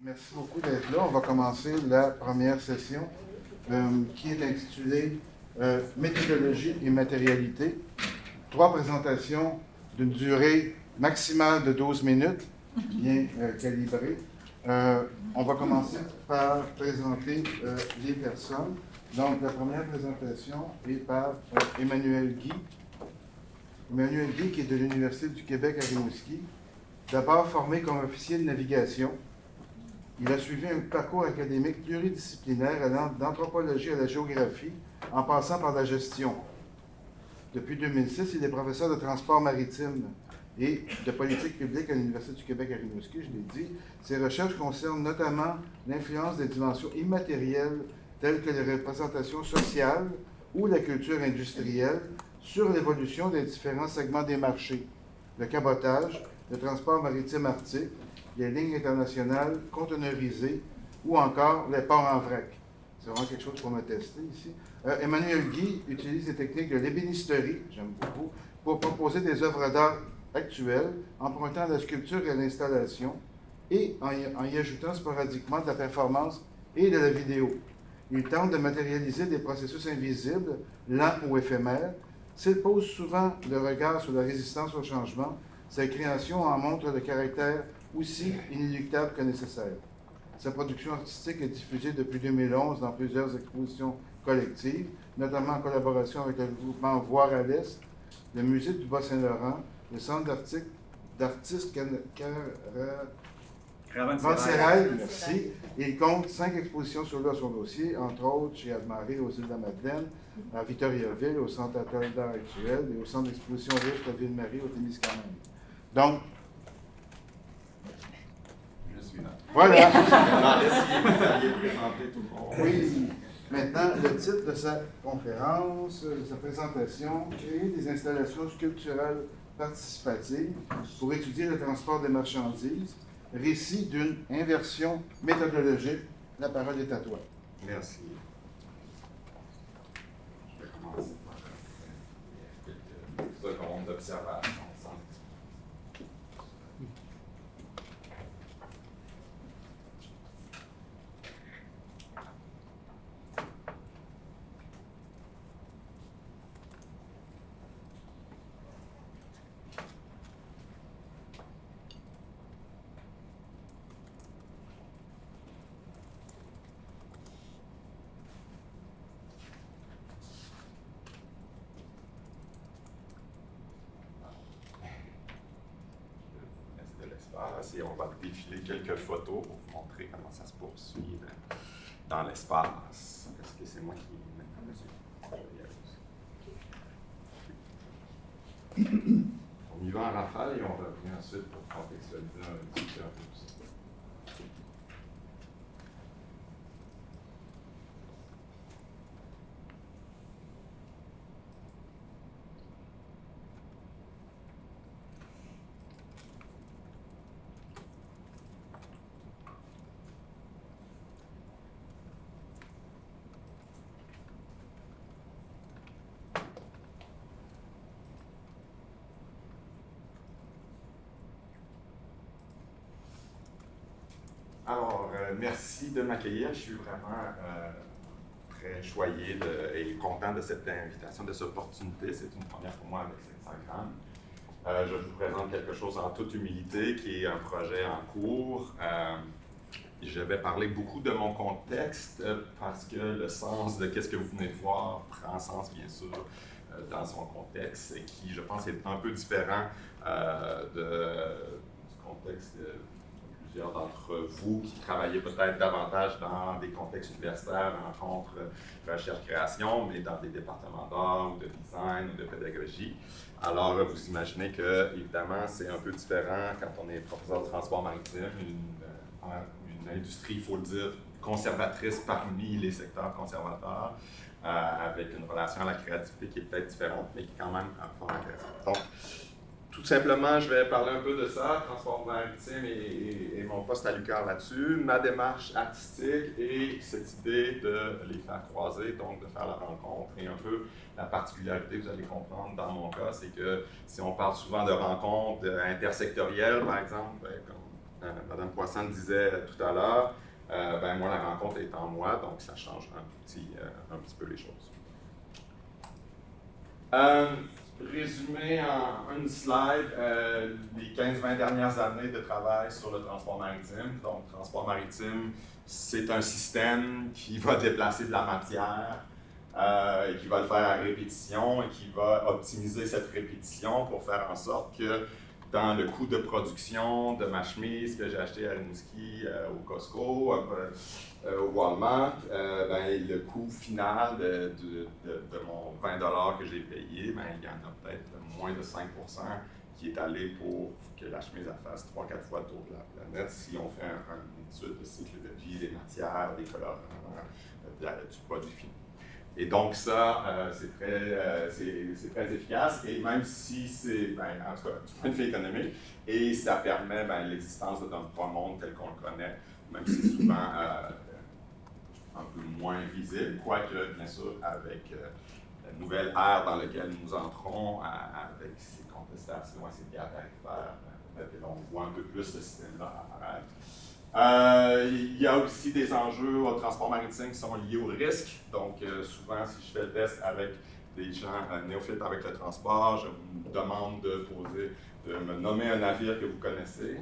Merci beaucoup d'être là. On va commencer la première session qui est intitulée Méthodologie et matérialité. 3 présentations d'une durée maximale de 12 minutes, bien calibrées. On va commencer par présenter les personnes. Donc, la première présentation est par Emmanuel Guy. Emmanuel Guy, qui est de l'Université du Québec à Rimouski. D'abord formé comme officier de navigation, il a suivi un parcours académique pluridisciplinaire allant d'anthropologie à la géographie, en passant par la gestion. Depuis 2006, il est professeur de transport maritime et de politique publique à l'Université du Québec à Rimouski, je l'ai dit. Ses recherches concernent notamment l'influence des dimensions immatérielles telles que les représentations sociales ou la culture industrielle sur l'évolution des différents segments des marchés, le cabotage, le transport maritime arctique, les lignes internationales conteneurisées ou encore les ports en vrac. C'est vraiment quelque chose qu'on a testé ici. Emmanuel Guy utilise les techniques de l'ébénisterie, j'aime beaucoup, pour proposer des œuvres d'art actuelles, empruntant à la sculpture et à l'installation, et en y ajoutant sporadiquement de la performance et de la vidéo. Il tente de matérialiser des processus invisibles, lents ou éphémères. S'il pose souvent le regard sur la résistance au changement, sa création en montre le caractère aussi inéluctable que nécessaire. Sa production artistique est diffusée depuis 2011 dans plusieurs expositions collectives, notamment en collaboration avec le groupement Voir à l'Est, le Musée du Bas-Saint-Laurent, le Centre d'artistes Caravansérail, merci. Il compte 5 expositions sur son dossier, entre autres chez Admaré, aux Îles-de-la-Madeleine, à Victoriaville, au Centre d'art actuel et au Centre d'exposition Rift à Ville-Marie, au Témiscamingue. Donc, je suis là. Voilà. Oui. Maintenant, le titre de sa conférence, de sa présentation, créer des installations sculpturales participatives pour étudier le transport des marchandises, récit d'une inversion méthodologique. La parole est à toi. Merci. Je vais commencer par quelques secondes d'observation. Et on va défiler quelques photos pour vous montrer comment ça se poursuit dans l'espace. Est-ce que c'est moi qui mets dessus? On y va en rafale et on revient ensuite pour contextualiser un petit peu plus. Alors, merci de m'accueillir. Je suis vraiment très choyé et content de cette invitation, de cette opportunité. C'est une première pour moi avec 500 grammes. Je vous présente quelque chose en toute humilité qui est un projet en cours. Je vais parler beaucoup de mon contexte parce que le sens de qu'est-ce que vous venez de voir prend sens, bien sûr, dans son contexte et qui, je pense, est un peu différent du contexte plusieurs d'entre vous qui travaillez peut-être davantage dans des contextes universitaires, rencontres, recherche-création, mais dans des départements d'art ou de design ou de pédagogie. Alors, vous imaginez que, évidemment, c'est un peu différent quand on est professeur de transport maritime, une industrie, il faut le dire, conservatrice parmi les secteurs conservateurs, avec une relation à la créativité qui est peut-être différente, mais qui est quand même fort intéressante. Donc, tout simplement, je vais parler un peu de ça, transport maritime et mon poste à l'UQAR là-dessus, ma démarche artistique et cette idée de les faire croiser, donc de faire la rencontre. Et un peu la particularité, vous allez comprendre dans mon cas, c'est que si on parle souvent de rencontres intersectorielles, par exemple, comme Madame Poisson disait tout à l'heure, ben moi, la rencontre est en moi, donc ça change un petit peu les choses. Résumé en une slide, les 15-20 dernières années de travail sur le transport maritime. Donc, transport maritime, c'est un système qui va déplacer de la matière, et qui va le faire à répétition et qui va optimiser cette répétition pour faire en sorte que dans le coût de production de ma chemise que j'ai achetée à Rimouski, au Costco, au Walmart, ben, le coût final de mon 20$ que j'ai payé, ben, il y en a peut-être moins de 5% qui est allé pour que la chemise elle fasse 3-4 fois le tour de la planète si on fait une étude de cycle de vie, des matières, des colorants, du produit fini. Et donc ça, c'est très efficace, et même si c'est, ben, en tout cas, du point de vue économique, et ça permet l'existence d'un monde tel qu'on le connaît, même si c'est souvent un peu moins visible, quoique, bien sûr, avec la nouvelle ère dans laquelle nous entrons, avec ces contestations et ces guerres tarifaires, on voit un peu plus ce système-là apparaître. Il y a aussi des enjeux au transport maritime qui sont liés au risque. Donc, souvent, si je fais le test avec des gens néophytes avec le transport, je vous demande de me nommer un navire que vous connaissez.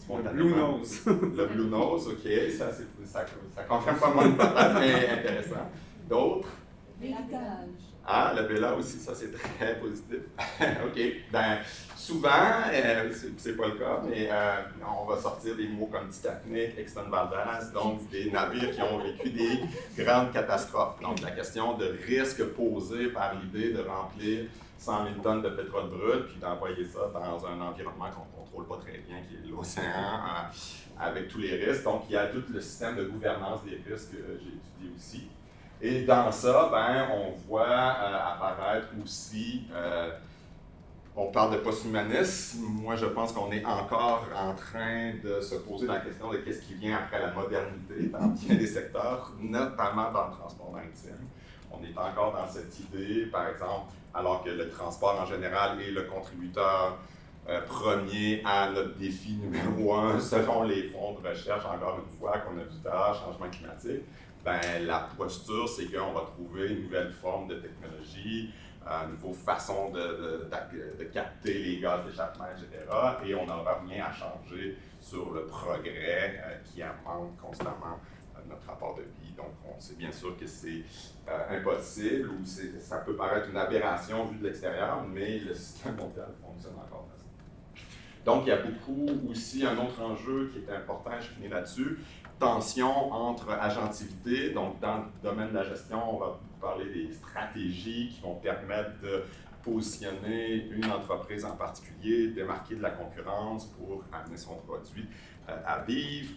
Le Blue Nose. Le Blue Nose, OK. Ça confirme pas mal de hypothèse, mais intéressant. D'autres? Ah, le Bella aussi, ça c'est très positif. OK. Ben, souvent, c'est pas le cas, mais on va sortir des mots comme Titanic, Exxon Valdez, donc des navires qui ont vécu des grandes catastrophes. Donc, la question de risque posé par l'idée de remplir 100 000 tonnes de pétrole brut, puis d'envoyer ça dans un environnement qu'on ne contrôle pas très bien, qui est l'océan, avec tous les risques. Donc, il y a tout le système de gouvernance des risques que j'ai étudié aussi. Et dans ça, ben, on voit apparaître aussi, on parle de post-humanisme. Moi, je pense qu'on est encore en train de se poser la question de qu'est-ce qui vient après la modernité dans bien des secteurs, notamment dans le transport maritime. On est encore dans cette idée, par exemple, alors que le transport en général est le contributeur premier à notre défi numéro 1, selon les fonds de recherche, encore une fois, qu'on a vu tout à l'heure, changement climatique. Ben, la posture, c'est qu'on va trouver une nouvelle forme de technologie, une nouvelle façon de capter les gaz d'échappement, etc. Et on n'aura rien à changer sur le progrès qui amène constamment notre rapport de vie. Donc, on sait bien sûr que c'est impossible ou ça peut paraître une aberration vue de l'extérieur, mais le système mondial fonctionne encore comme ça. Donc, il y a beaucoup aussi un autre enjeu qui est important, je finis là-dessus, tension entre agentivité. Donc, dans le domaine de la gestion, on va beaucoup parler des stratégies qui vont permettre de positionner une entreprise en particulier, démarquer de la concurrence pour amener son produit à vivre,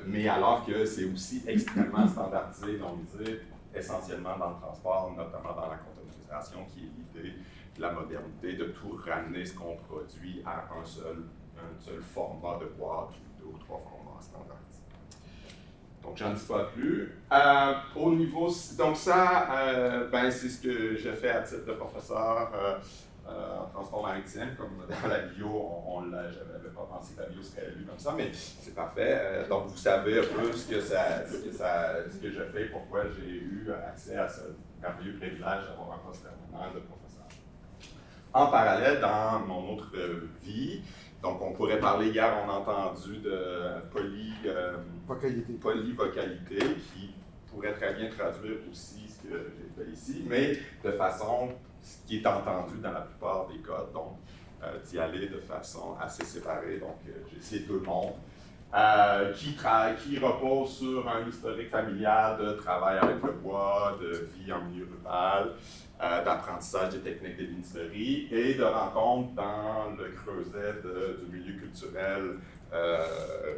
mais alors que c'est aussi extrêmement standardisé, normalisé, essentiellement dans le transport, notamment dans la containerisation, qui est l'idée de la modernité, de tout ramener ce qu'on produit à un seul format de boîte, ou 2 ou 3 formats standardisés. Donc, j'en dis pas plus. Au niveau, donc ça, ben, c'est ce que j'ai fait à titre de professeur en transport maritime. Comme dans la bio, je n'avais pas pensé que la bio serait lue comme ça, mais c'est parfait. Donc, vous savez un peu ce que je fais, pourquoi j'ai eu accès à ce merveilleux privilège d'avoir un poste permanent de professeur. En parallèle, dans mon autre vie, donc on pourrait parler, hier on a entendu de polyvocalité, qui pourrait très bien traduire aussi ce que j'ai fait ici, mais de façon, ce qui est entendu dans la plupart des cas, donc d'y aller de façon assez séparée. Donc j'ai essayé 2 mondes. Qui repose sur un historique familial de travail avec le bois, de vie en milieu rural, d'apprentissage des techniques de menuiserie et de rencontres dans le creuset du milieu culturel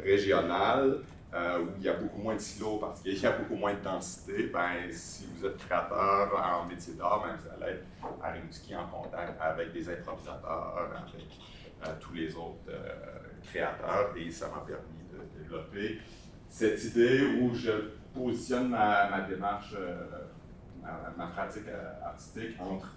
régional, où il y a beaucoup moins de silos parce qu'il y a beaucoup moins de densité. Ben, si vous êtes créateur en métier d'art, ben, vous allez être à Rimouski en contact avec des improvisateurs, avec tous les autres créateurs, et ça m'a permis de développer cette idée où je positionne ma démarche, ma pratique artistique entre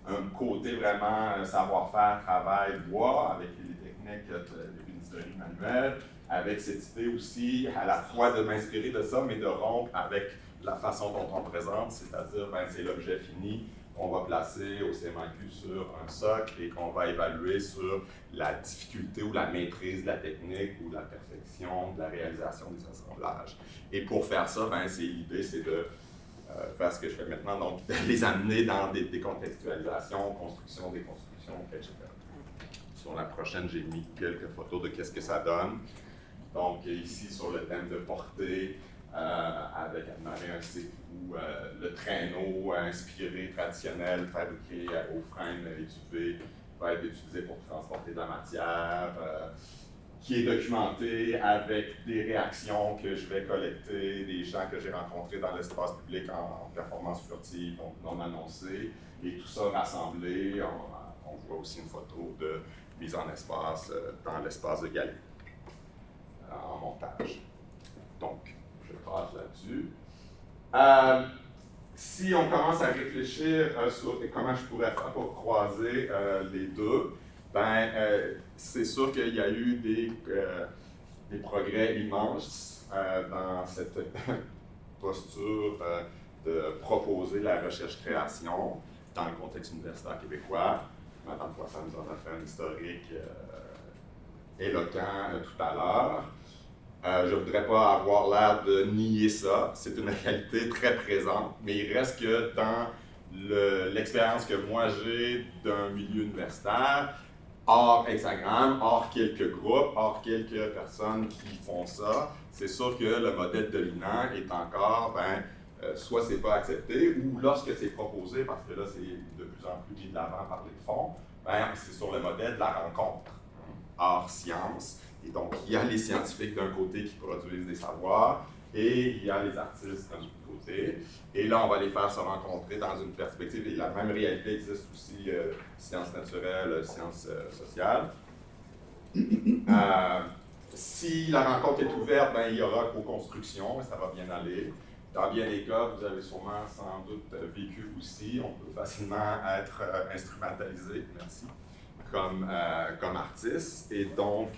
un côté vraiment savoir-faire, travail, bois, avec les techniques de l'ébénisterie manuelle, avec cette idée aussi à la fois de m'inspirer de ça, mais de rompre avec la façon dont on présente, c'est-à-dire c'est l'objet fini qu'on va placer au CMAQ sur un socle et qu'on va évaluer sur la difficulté ou la maîtrise de la technique ou de la perfection de la réalisation des assemblages. Et pour faire ça, l'idée c'est de faire ce que je fais maintenant, donc de les amener dans des décontextualisations, construction, déconstruction, etc. Sur la prochaine, j'ai mis quelques photos de qu'est-ce que ça donne. Donc ici, sur le thème de portée, avec un cycle où le traîneau inspiré, traditionnel, fabriqué au frein étuvé, va être utilisé pour transporter de la matière, qui est documenté avec des réactions que je vais collecter, des gens que j'ai rencontrés dans l'espace public en performance furtive, donc non annoncée, et tout ça rassemblé. On voit aussi une photo de mise en espace dans l'espace de galerie, en montage. Donc, je passe là-dessus. Si on commence à réfléchir sur comment je pourrais faire pour croiser les deux, c'est sûr qu'il y a eu des progrès immenses dans cette posture de proposer la recherche-création dans le contexte universitaire québécois. Madame Poisson nous en a fait un historique éloquent tout à l'heure. Je ne voudrais pas avoir l'air de nier ça, c'est une réalité très présente, mais il reste que dans l'expérience que moi j'ai d'un milieu universitaire, hors hexagramme, hors quelques groupes, hors quelques personnes qui font ça, c'est sûr que le modèle dominant est encore, soit c'est pas accepté, ou lorsque c'est proposé, parce que là c'est de plus en plus mis de l'avant par les fonds, c'est sur le modèle de la rencontre, hors science. Et donc, il y a les scientifiques d'un côté qui produisent des savoirs et il y a les artistes d'un autre côté. Et là, on va les faire se rencontrer dans une perspective. Et la même réalité existe aussi sciences naturelles, sciences sociales. Si la rencontre est ouverte, il y aura co-construction et ça va bien aller. Dans bien des cas, vous avez sûrement sans doute vécu aussi, on peut facilement être instrumentalisé. Merci. Comme artiste. Et donc,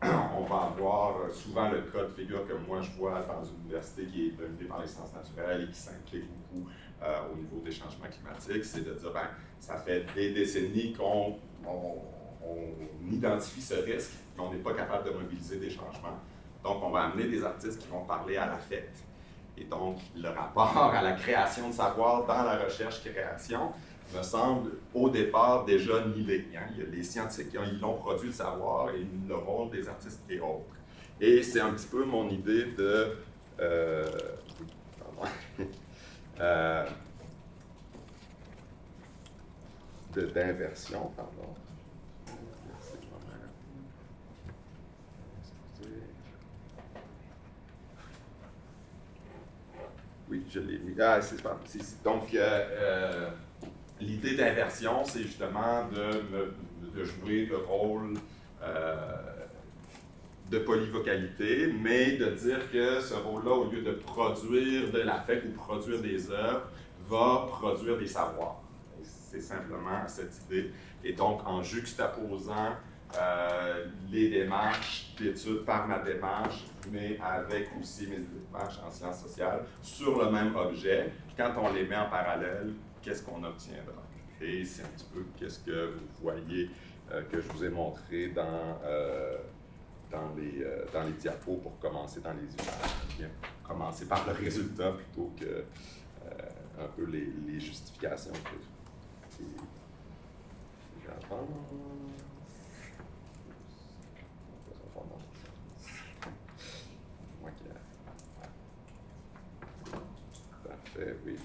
on va avoir souvent le cas de figure que moi je vois dans une université qui est dominée par les sciences naturelles et qui s'implique beaucoup au niveau des changements climatiques, c'est de dire, ça fait des décennies qu'on identifie ce risque, mais on n'est pas capable de mobiliser des changements. Donc, on va amener des artistes qui vont parler à l'affect. Et donc, le rapport à la création de savoir dans la recherche-création me semble au départ déjà nivelé. Il y a les scientifiques qui ont produit le savoir et le rôle des artistes et autres. Et c'est un petit peu mon idée d'inversion, pardon. Oui, je l'ai mis. Donc, l'idée d'inversion, c'est justement de jouer le rôle de polyvocalité, mais de dire que ce rôle-là, au lieu de produire de l'affect ou produire des œuvres, va produire des savoirs. C'est simplement cette idée. Et donc, en juxtaposant les démarches d'études par ma démarche, mais avec aussi mes démarches en sciences sociales, sur le même objet, quand on les met en parallèle, qu'est-ce qu'on obtiendra? Et c'est un petit peu qu'est-ce que vous voyez que je vous ai montré dans les diapos pour commencer dans les images. Bien, commencer par le résultat plutôt que un peu les justifications que j'avance. Parfait, oui.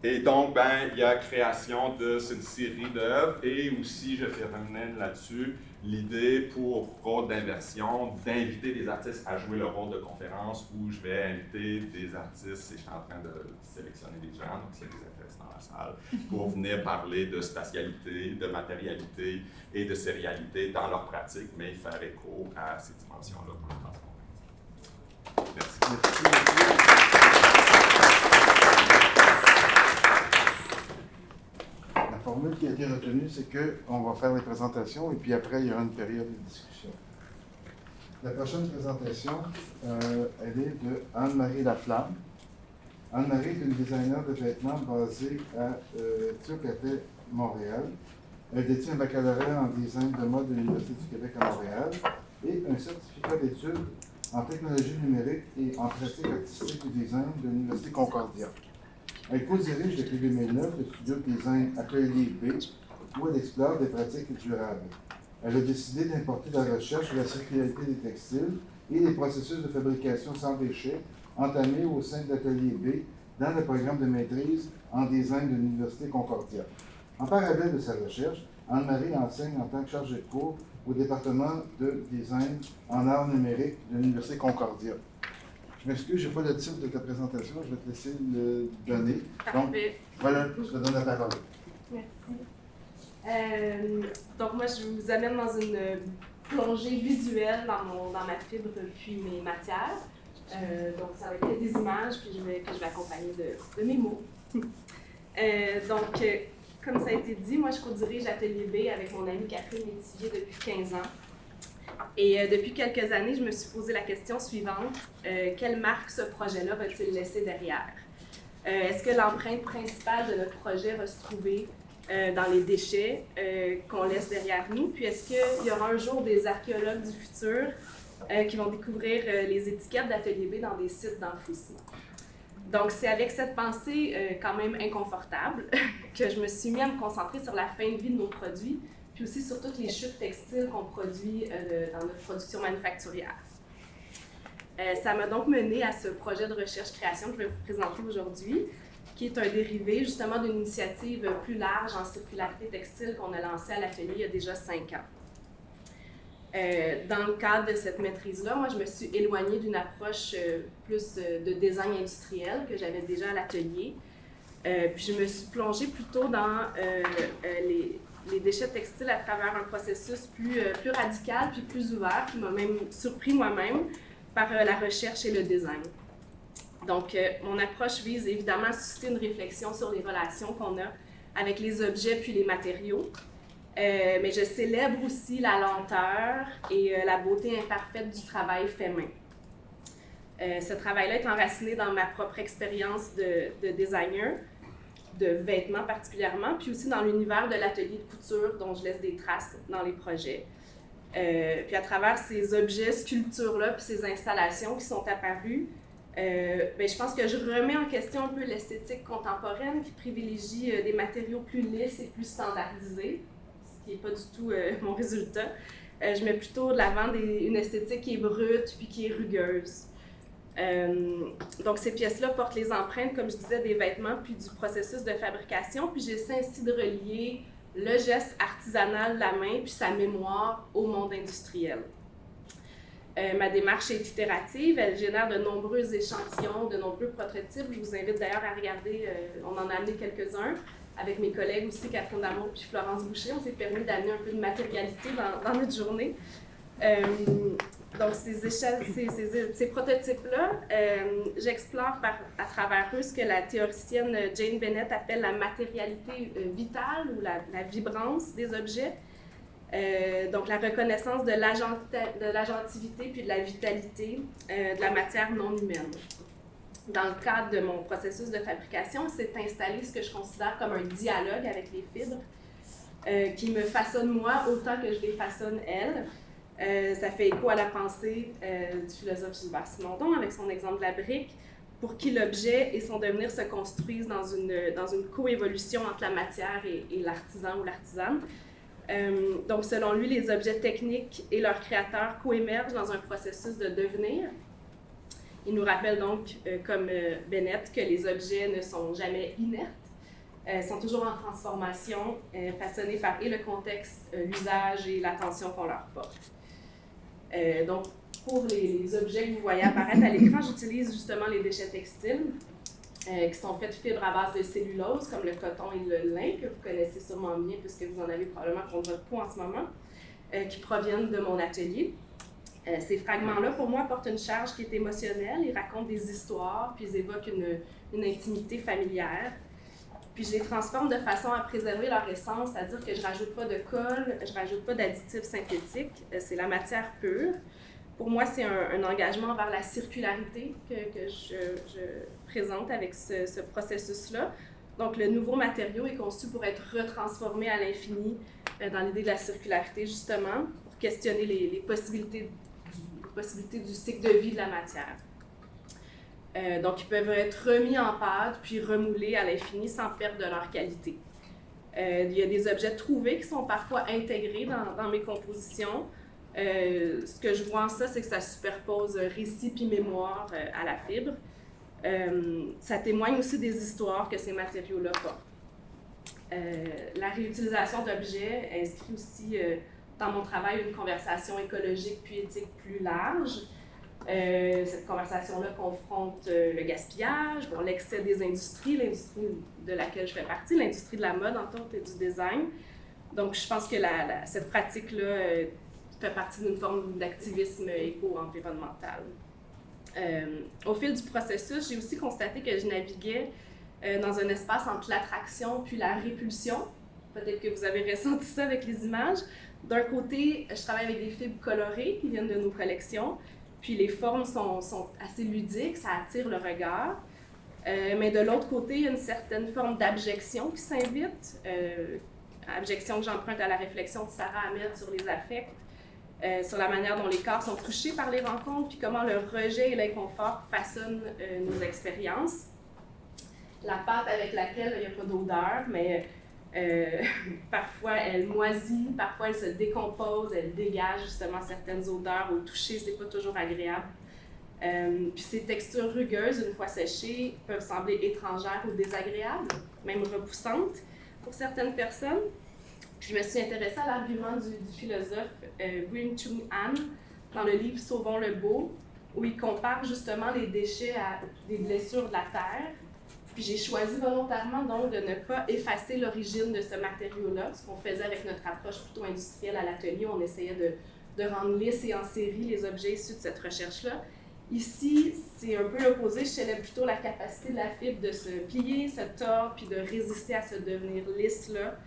Et donc, il y a création de cette série d'œuvres et aussi, je termine là-dessus, l'idée pour rôle d'inversion, d'inviter des artistes à jouer le rôle de conférence où je vais inviter des artistes, et je suis en train de sélectionner des gens, donc s'il y a des intéressés dans la salle, pour venir parler de spatialité, de matérialité et de sérialité dans leur pratique, mais faire écho à ces dimensions-là pour le transformer. Merci. formule qui a été retenue, c'est qu'on va faire les présentations et puis après, il y aura une période de discussion. La prochaine présentation, elle est de Anne-Marie Laflamme. Anne-Marie est une designer de vêtements basée à Tiocaté, Montréal. Elle détient un baccalauréat en design de mode de l'Université du Québec à Montréal et un certificat d'études en technologie numérique et en pratique artistique du design de l'Université Concordia. Elle co-dirige depuis 2009 le studio de design Atelier B, où elle explore des pratiques durables. Elle a décidé d'importer la recherche sur la circularité des textiles et les processus de fabrication sans déchets entamés au sein de l'Atelier B dans le programme de maîtrise en design de l'Université Concordia. En parallèle de sa recherche, Anne-Marie enseigne en tant que chargée de cours au département de design en arts numériques de l'Université Concordia. Je m'excuse, je n'ai pas le titre de ta présentation, je vais te laisser le donner. Donc, voilà, je te donne la parole. Merci. Donc moi, je vous amène dans une plongée visuelle dans ma fibre puis mes matières. Donc ça va être des images puis que je vais accompagner de mes mots. Comme ça a été dit, moi je co-dirige Atelier B avec mon amie Catherine Métivier depuis 15 ans. Et depuis quelques années, je me suis posé la question suivante. Quelle marque ce projet-là va-t-il laisser derrière? Est-ce que l'empreinte principale de notre projet va se trouver dans les déchets qu'on laisse derrière nous? Puis est-ce qu'il y aura un jour des archéologues du futur qui vont découvrir les étiquettes d'Atelier B dans des sites d'enfouissement? Donc, c'est avec cette pensée quand même inconfortable que je me suis mis à me concentrer sur la fin de vie de nos produits, puis aussi sur toutes les chutes textiles qu'on produit dans notre production manufacturière. Ça m'a donc mené à ce projet de recherche-création que je vais vous présenter aujourd'hui, qui est un dérivé justement d'une initiative plus large en circularité textile qu'on a lancée à l'atelier il y a déjà 5 ans. Dans le cadre de cette maîtrise-là, moi, je me suis éloignée d'une approche plus de design industriel que j'avais déjà à l'atelier. Puis je me suis plongée plutôt dans les déchets textiles à travers un processus plus radical puis plus ouvert, qui m'a même surpris moi-même par la recherche et le design. Donc, mon approche vise évidemment à susciter une réflexion sur les relations qu'on a avec les objets puis les matériaux. Mais je célèbre aussi la lenteur et la beauté imparfaite du travail fait main. Ce travail-là est enraciné dans ma propre expérience de designer, de vêtements particulièrement, puis aussi dans l'univers de l'atelier de couture dont je laisse des traces dans les projets. Puis à travers ces objets, sculptures-là, puis ces installations qui sont apparues, je pense que je remets en question un peu l'esthétique contemporaine qui privilégie des matériaux plus lisses et plus standardisés, ce qui n'est pas du tout mon résultat. Je mets plutôt de l'avant une esthétique qui est brute puis qui est rugueuse. Donc ces pièces-là portent les empreintes, comme je disais, des vêtements puis du processus de fabrication, puis j'essaie ainsi de relier le geste artisanal de la main puis sa mémoire au monde industriel. Ma démarche est itérative, elle génère de nombreux échantillons, de nombreux prototypes. Je vous invite d'ailleurs à regarder, on en a amené quelques-uns. Avec mes collègues aussi, Catherine Damour puis Florence Boucher, on s'est permis d'amener un peu de matérialité dans notre journée. Donc, ces prototypes-là, j'explore à travers eux ce que la théoricienne Jane Bennett appelle la matérialité vitale ou la vibrance des objets. Donc, la reconnaissance de l'agentivité puis de la vitalité de la matière non humaine. Dans le cadre de mon processus de fabrication, c'est installé ce que je considère comme un dialogue avec les fibres qui me façonnent moi autant que je les façonne elles. Ça fait écho à la pensée du philosophe Gilbert Simondon avec son exemple de la brique, pour qui l'objet et son devenir se construisent dans une coévolution entre la matière et l'artisan ou l'artisane. Donc, selon lui, les objets techniques et leurs créateurs coémergent dans un processus de devenir. Il nous rappelle donc, comme Bennett, que les objets ne sont jamais inertes, sont toujours en transformation, façonnés par le contexte, l'usage et l'attention qu'on leur porte. Donc, pour les objets que vous voyez apparaître à l'écran, j'utilise justement les déchets textiles qui sont faits de fibres à base de cellulose, comme le coton et le lin, que vous connaissez sûrement bien puisque vous en avez probablement contre votre peau en ce moment, qui proviennent de mon atelier. Ces fragments-là, pour moi, portent une charge qui est émotionnelle. Ils racontent des histoires, puis ils évoquent une intimité familière. Puis je les transforme de façon à préserver leur essence, c'est-à-dire que je ne rajoute pas de colle, je ne rajoute pas d'additifs synthétiques, c'est la matière pure. Pour moi, c'est un engagement vers la circularité que je présente avec ce processus-là. Donc, le nouveau matériau est conçu pour être retransformé à l'infini dans l'idée de la circularité, justement, pour questionner les possibilités du cycle de vie de la matière. Donc, ils peuvent être remis en pâte puis remoulés à l'infini sans perdre de leur qualité. Il y a des objets trouvés qui sont parfois intégrés dans mes compositions. Ce que je vois en ça, c'est que ça superpose récit puis mémoire à la fibre. Ça témoigne aussi des histoires que ces matériaux-là portent. La réutilisation d'objets inscrit aussi dans mon travail une conversation écologique puis éthique plus large. Cette conversation-là confronte le gaspillage, l'excès des industries, l'industrie de laquelle je fais partie, l'industrie de la mode, entre autres, et du design. Donc, je pense que cette pratique-là fait partie d'une forme d'activisme éco-environnemental. Au fil du processus, j'ai aussi constaté que je naviguais dans un espace entre l'attraction puis la répulsion. Peut-être que vous avez ressenti ça avec les images. D'un côté, je travaille avec des fibres colorées qui viennent de nos collections, puis les formes sont assez ludiques, ça attire le regard. Mais de l'autre côté, il y a une certaine forme d'abjection qui s'invite, abjection que j'emprunte à la réflexion de Sarah Ahmed sur les affects, sur la manière dont les corps sont touchés par les rencontres, puis comment le rejet et l'inconfort façonnent nos expériences. La pâte avec laquelle il n'y a pas d'odeur, mais parfois elle moisit, parfois elle se décompose, elle dégage justement certaines odeurs. Au toucher, c'est pas toujours agréable. Puis ces textures rugueuses, une fois séchées, peuvent sembler étrangères ou désagréables, même repoussantes pour certaines personnes. Puis je me suis intéressée à l'argument du philosophe Byung-Chul Han dans le livre Sauvons le beau, où il compare justement les déchets à des blessures de la terre. Puis j'ai choisi volontairement donc de ne pas effacer l'origine de ce matériau-là, ce qu'on faisait avec notre approche plutôt industrielle à l'atelier. On essayait de rendre lisses et en série les objets issus de cette recherche-là. Ici, c'est un peu l'opposé. Je célèbre plutôt la capacité de la fibre de se plier, se tordre, puis de résister à ce devenir lisse-là,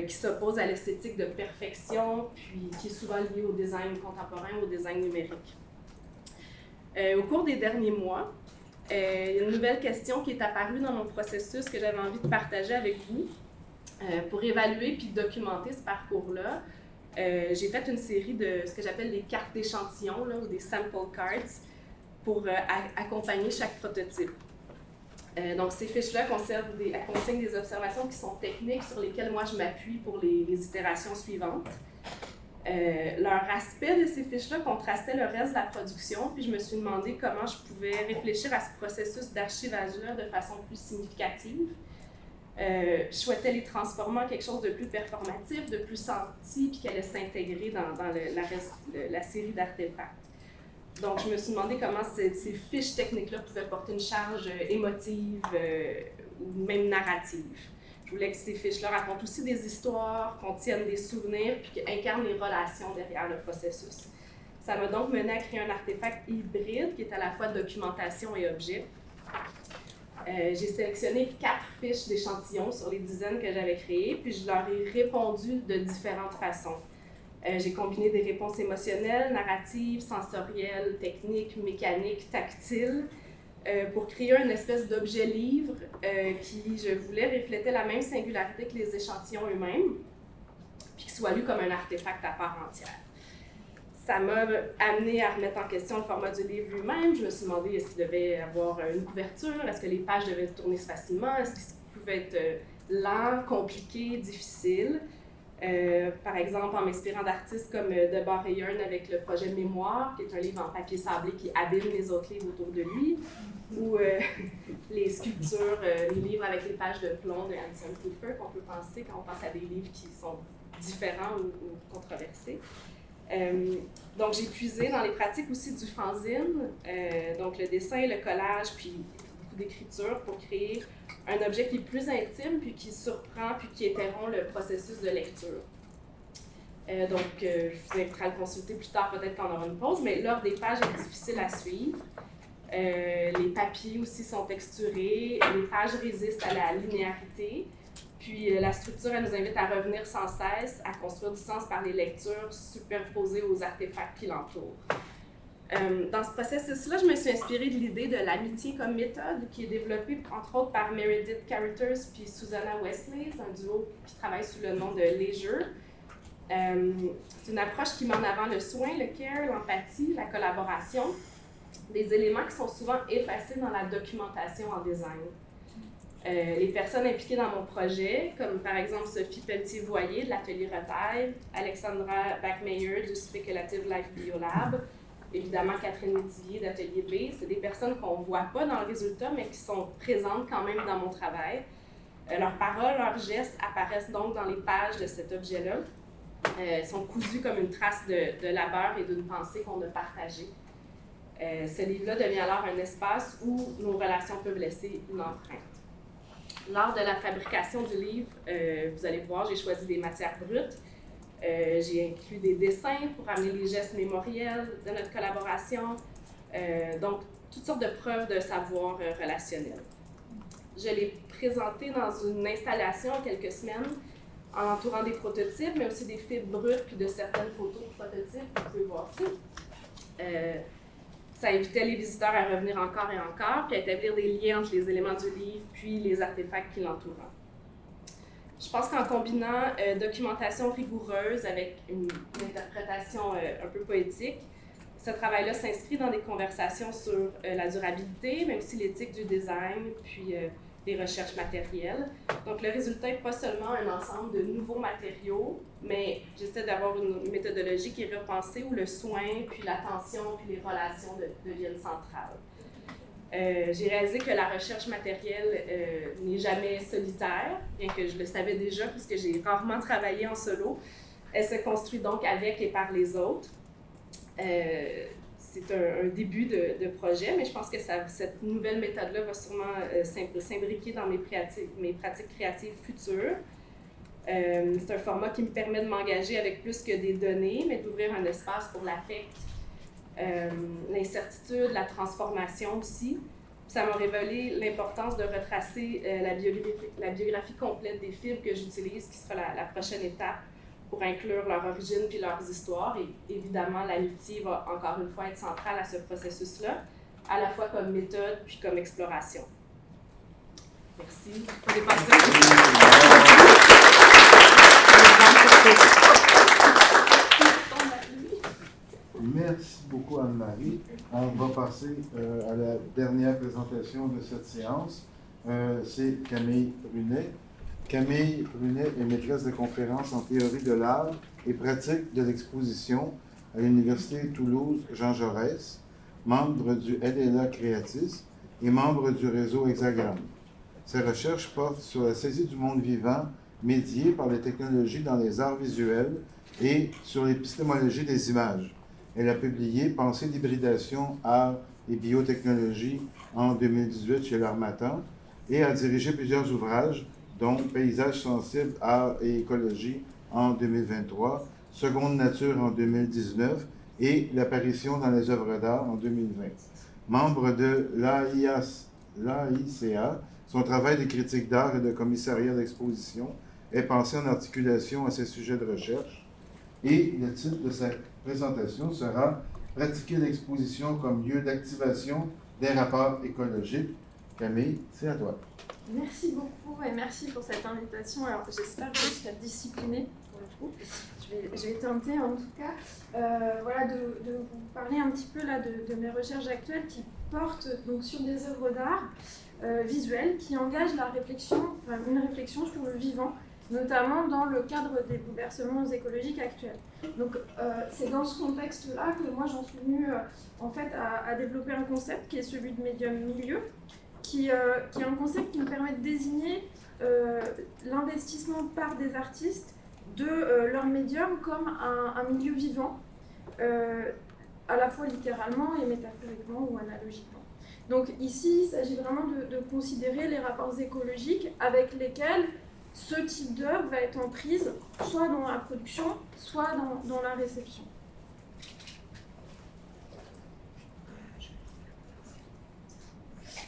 qui s'oppose à l'esthétique de perfection, puis qui est souvent liée au design contemporain, au design numérique. Au cours des derniers mois, il y a une nouvelle question qui est apparue dans mon processus que j'avais envie de partager avec vous. Pour évaluer puis documenter ce parcours-là, j'ai fait une série de ce que j'appelle des cartes d'échantillons, ou des sample cards, pour accompagner chaque prototype. Donc, ces fiches-là consignent des observations qui sont techniques sur lesquelles moi je m'appuie pour les itérations suivantes. Leur aspect de ces fiches-là contrastait le reste de la production, puis je me suis demandé comment je pouvais réfléchir à ce processus d'archivage-là de façon plus significative. Je souhaitais les transformer en quelque chose de plus performatif, de plus senti, puis qui allait s'intégrer dans la série d'artefacts. Donc, je me suis demandé comment ces fiches techniques-là pouvaient porter une charge émotive ou même narrative. Je voulais que ces fiches-là racontent aussi des histoires, contiennent des souvenirs, puis qui incarnent les relations derrière le processus. Ça m'a donc mené à créer un artefact hybride qui est à la fois documentation et objet. J'ai sélectionné 4 fiches d'échantillons sur les dizaines que j'avais créées, puis je leur ai répondu de différentes façons. J'ai combiné des réponses émotionnelles, narratives, sensorielles, techniques, mécaniques, tactiles, pour créer une espèce d'objet-livre qui, je voulais, reflétait la même singularité que les échantillons eux-mêmes, puis qui soit lu comme un artefact à part entière. Ça m'a amené à remettre en question le format du livre lui-même. Je me suis demandé est-ce qu'il devait avoir une couverture, est-ce que les pages devaient tourner facilement, est-ce qu'il pouvait être lent, compliqué, difficile. Par exemple, en m'inspirant d'artistes comme Deborah Hearn avec le projet Mémoire, qui est un livre en papier sablé qui abîme les autres livres autour de lui, ou les sculptures, les livres avec les pages de plomb de Hanson Cooper qu'on peut penser quand on pense à des livres qui sont différents ou controversés. Donc, j'ai puisé dans les pratiques aussi du fanzine, donc le dessin, le collage, puis beaucoup d'écriture pour créer un objet qui est plus intime, puis qui surprend, puis qui interrompt le processus de lecture. Donc, je vous inviterai à le consulter plus tard, peut-être qu'on aura une pause, mais l'ordre des pages est difficile à suivre. Les papiers aussi sont texturés. Les pages résistent à la linéarité. Puis la structure, elle nous invite à revenir sans cesse, à construire du sens par les lectures superposées aux artefacts qui l'entourent. Dans ce processus-là, je me suis inspirée de l'idée de l'amitié comme méthode qui est développée entre autres par Meredith Carruthers puis Susanna Wesley, un duo qui travaille sous le nom de Leisure. C'est une approche qui met en avant le soin, le care, l'empathie, la collaboration, des éléments qui sont souvent effacés dans la documentation en design. Les personnes impliquées dans mon projet, comme par exemple Sophie Pelletier-Voyer de l'Atelier Retail, Alexandra Backmeyer du Speculative Life Biolab, évidemment Catherine Métivier d'Atelier B, c'est des personnes qu'on ne voit pas dans le résultat, mais qui sont présentes quand même dans mon travail. Leurs paroles, leurs gestes apparaissent donc dans les pages de cet objet-là. Sont cousus comme une trace de labeur et d'une pensée qu'on a partagée. Ce livre-là devient alors un espace où nos relations peuvent laisser une empreinte. Lors de la fabrication du livre, vous allez voir, j'ai choisi des matières brutes. J'ai inclus des dessins pour amener les gestes mémoriels de notre collaboration. Donc, toutes sortes de preuves de savoir relationnel. Je l'ai présenté dans une installation en quelques semaines, en entourant des prototypes, mais aussi des fibres brutes puis de certaines photos de prototypes. Vous pouvez voir ça. Ça invitait les visiteurs à revenir encore et encore, puis à établir des liens entre les éléments du livre puis les artefacts qui l'entourent. Je pense qu'en combinant documentation rigoureuse avec une interprétation un peu poétique, ce travail-là s'inscrit dans des conversations sur la durabilité, mais aussi l'éthique du design, puis des recherches matérielles. Donc, le résultat n'est pas seulement un ensemble de nouveaux matériaux, mais j'essaie d'avoir une méthodologie qui est repensée où le soin, puis l'attention, puis les relations deviennent centrales. J'ai réalisé que la recherche matérielle n'est jamais solitaire, bien que je le savais déjà puisque j'ai rarement travaillé en solo. Elle se construit donc avec et par les autres. C'est un début de projet, mais je pense que cette nouvelle méthode-là va sûrement s'imbriquer dans mes pratiques créatives futures. C'est un format qui me permet de m'engager avec plus que des données, mais d'ouvrir un espace pour l'affect, l'incertitude, la transformation aussi. Ça m'a révélé l'importance de retracer la biographie complète des fibres que j'utilise, qui sera la prochaine étape pour inclure leur origine puis leurs histoires. Et évidemment, l'amitié va encore une fois être centrale à ce processus-là, à la fois comme méthode puis comme exploration. Merci. On est passé. Merci beaucoup, Anne-Marie. On va passer à la dernière présentation de cette séance. C'est Camille Brunet. Camille Brunet est maîtresse de conférences en théorie de l'art et pratique de l'exposition à l'Université Toulouse Jean Jaurès, membre du LLA Creatis et membre du réseau Hexagramme. Ses recherches portent sur la saisie du monde vivant médié par les technologies dans les arts visuels et sur l'épistémologie des images. Elle a publié « Pensée d'hybridation, art et biotechnologie » en 2018 chez l'Harmattan et a dirigé plusieurs ouvrages, dont « Paysages sensibles, art et écologie » en 2023, « Seconde nature » en 2019 et « L'apparition dans les œuvres d'art » en 2020. Membre de l'AICA, son travail de critique d'art et de commissariat d'exposition est pensé en articulation à ses sujets de recherche. Et le titre de sa présentation sera « Pratiquer l'exposition comme lieu d'activation des rapports écologiques ». Camille, c'est à toi. Merci beaucoup et merci pour cette invitation. Alors, j'espère que je serai disciplinée pour le coup. Je vais tenter en tout cas voilà, de vous parler un petit peu là, de mes recherches actuelles qui portent donc, sur des œuvres d'art visuelles qui engagent la réflexion, une réflexion sur le vivant, notamment dans le cadre des bouleversements écologiques actuels. Donc c'est dans ce contexte-là que moi j'en suis venue en fait à développer un concept qui est celui de médium milieu, qui est un concept qui me permet de désigner l'investissement par des artistes de leur médium comme un milieu vivant, à la fois littéralement et métaphoriquement ou analogiquement. Donc ici, il s'agit vraiment de considérer les rapports écologiques avec lesquels ce type d'œuvre va être en prise, soit dans la production, soit dans la réception.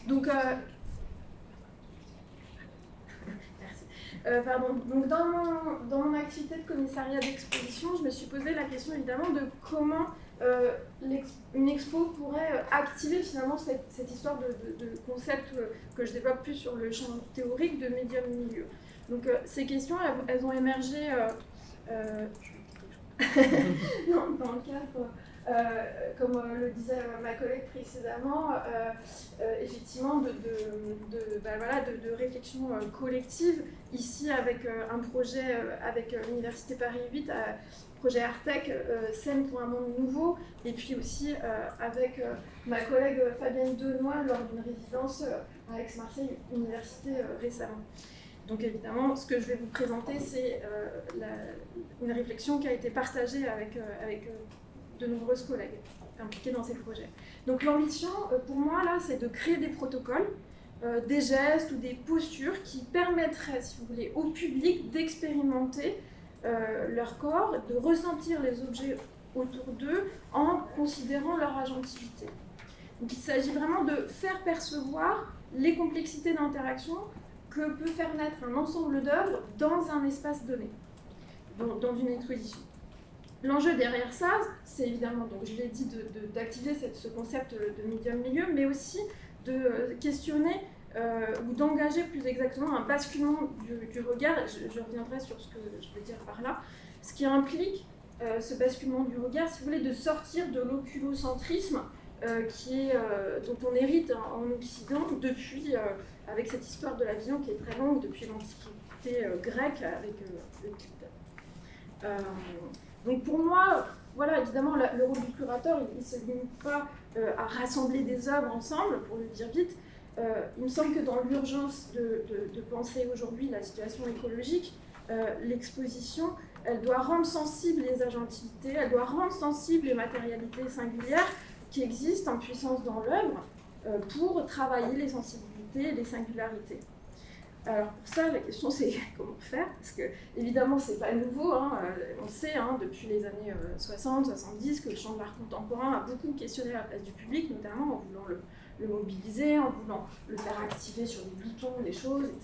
Donc, Donc dans mon activité de commissariat d'exposition, je me suis posé la question évidemment de comment une expo pourrait activer finalement cette histoire de concept que je développe plus sur le champ théorique de médium-milieu. Donc ces questions, elles ont émergé dans le cadre, comme le disait ma collègue précédemment, effectivement de réflexion collective, ici avec un projet avec l'Université Paris 8, projet Artec, Scène pour un monde nouveau, et puis aussi avec ma collègue Fabienne Denoy lors d'une résidence à Aix-Marseille Université récemment. Donc évidemment, ce que je vais vous présenter, c'est une réflexion qui a été partagée avec de nombreuses collègues impliquées dans ces projets. Donc l'ambition, pour moi, là, c'est de créer des protocoles, des gestes ou des postures qui permettraient, si vous voulez, au public d'expérimenter leur corps, de ressentir les objets autour d'eux en considérant leur agentivité. Donc il s'agit vraiment de faire percevoir les complexités d'interaction que peut faire naître un ensemble d'œuvres dans un espace donné, dans une exposition. L'enjeu derrière ça, c'est évidemment, donc je l'ai dit, d'activer ce concept de médium-milieu, mais aussi de questionner ou d'engager plus exactement un basculement du regard. Je reviendrai sur ce que je veux dire par là. Ce qui implique ce basculement du regard, si vous voulez, de sortir de l'oculocentrisme dont on hérite en Occident depuis, avec cette histoire de la vision qui est très longue depuis l'Antiquité grecque avec Euclide. Donc pour moi, voilà, évidemment, le rôle du curateur, il ne se limite pas à rassembler des œuvres ensemble, pour le dire vite. Il me semble que dans l'urgence de penser aujourd'hui la situation écologique, l'exposition, elle doit rendre sensibles les agentivités, elle doit rendre sensibles les matérialités singulières qui existent en puissance dans l'œuvre pour travailler les sensibilités et les singularités. Alors pour ça, la question c'est comment faire, parce que évidemment c'est pas nouveau, hein, on sait depuis les années 60-70 que le champ de l'art contemporain a beaucoup questionné la place du public, notamment en voulant le mobiliser, en voulant le faire activer sur des boutons, des choses, etc.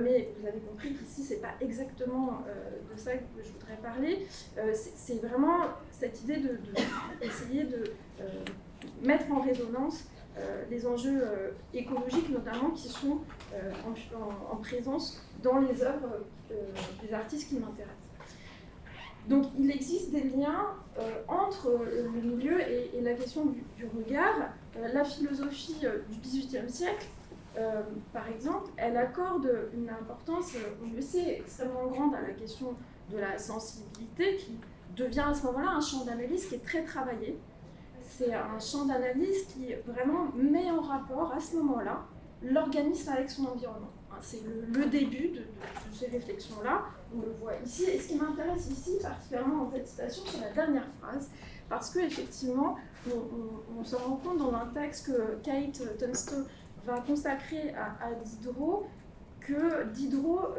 Mais vous avez compris qu'ici c'est pas exactement de ça que je voudrais parler, c'est vraiment cette idée d'essayer de mettre en résonance les enjeux écologiques notamment qui sont en présence dans les œuvres des artistes qui m'intéressent. Donc il existe des liens entre le milieu et la question du regard. La philosophie du XVIIIe siècle, par exemple, elle accorde une importance, on le sait, extrêmement grande à la question de la sensibilité qui devient à ce moment-là un champ d'analyse qui est très travaillé. C'est un champ d'analyse qui vraiment met en rapport à ce moment-là l'organisme avec son environnement. C'est le début de ces réflexions-là, on le voit ici. Et ce qui m'intéresse ici, particulièrement dans cette citation, c'est la dernière phrase, parce qu'effectivement, on se rend compte dans un texte que Kate Tunstall va consacrer à Diderot, que Diderot